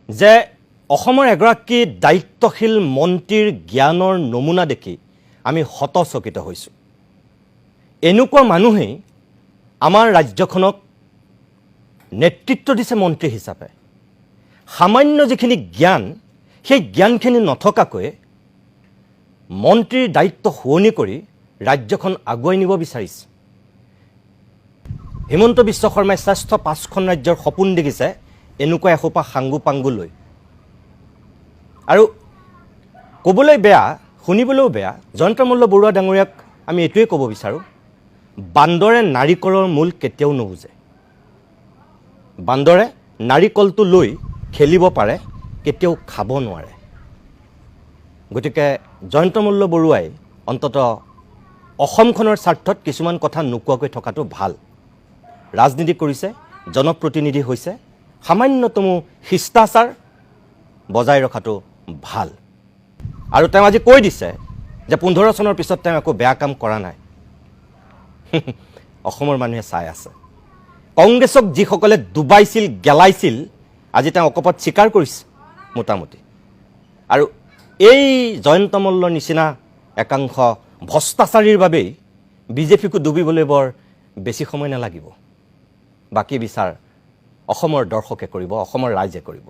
যে অসমৰ এগৰাকী দায়িত্বশীল মন্ত্ৰীৰ জ্ঞানৰ নমুনা দেখি আমি হতচকিত হৈছোঁ। এনেকুৱা মানুহেই আমাৰ ৰাজ্যখনক নেতৃত্ব দিছে মন্ত্ৰী হিচাপে। সামান্য যিখিনি জ্ঞান, সেই জ্ঞানখিনি নথকাকৈ মন্ত্ৰীৰ দায়িত্ব শুৱনি কৰি ৰাজ্যখন আগুৱাই নিব বিচাৰিছে। হিমন্ত বিশ্ব শৰ্মাই শ্ৰেষ্ঠ 5খন ৰাজ্যৰ সপোন দেখিছে এনেকুৱা এসোপা সাংগু পাংগু লৈ। আৰু ক'বলৈ বেয়া, শুনিবলৈও বেয়া, জয়ন্ত মল্ল বৰুৱা ডাঙৰীয়াক আমি এইটোৱে ক'ব বিচাৰোঁ, বান্দৰে নাৰিকলৰ মূল কেতিয়াও নুবুজে। বান্দৰে নাৰিকলটো লৈ খেলিব পাৰে, কেতিয়াও খাব নোৱাৰে। গতিকে জয়ন্ত মল্ল বৰুৱাই অন্ততঃ অসমখনৰ স্বাৰ্থত কিছুমান কথা নোকোৱাকৈ থকাটো ভাল। ৰাজনীতি কৰিছে, জনপ্ৰতিনিধি হৈছে, সামান্যতমো শিষ্টাচাৰ বজাই ৰখাটো ভাল। আৰু তেওঁ আজি কৈ দিছে যে 15 চনৰ পিছত তেওঁ একো বেয়া কাম কৰা নাই। অসমৰ মানুহে চাই আছে। কংগ্ৰেছক যিসকলে ডুবাইছিল, গেলাইছিল, আজি তেওঁ অকপত স্বীকাৰ কৰিছে মোটামুটি। আৰু এই জয়ন্ত মল্লৰ নিচিনা একাংশ ভ্ৰষ্টাচাৰীৰ বাবেই বিজেপিকো ডুবিবলৈ বৰ বেছি সময় নালাগিব। বাকী বিচাৰ অসমৰ দৰ্শকে কৰিব, অসমৰ ৰাইজে কৰিব।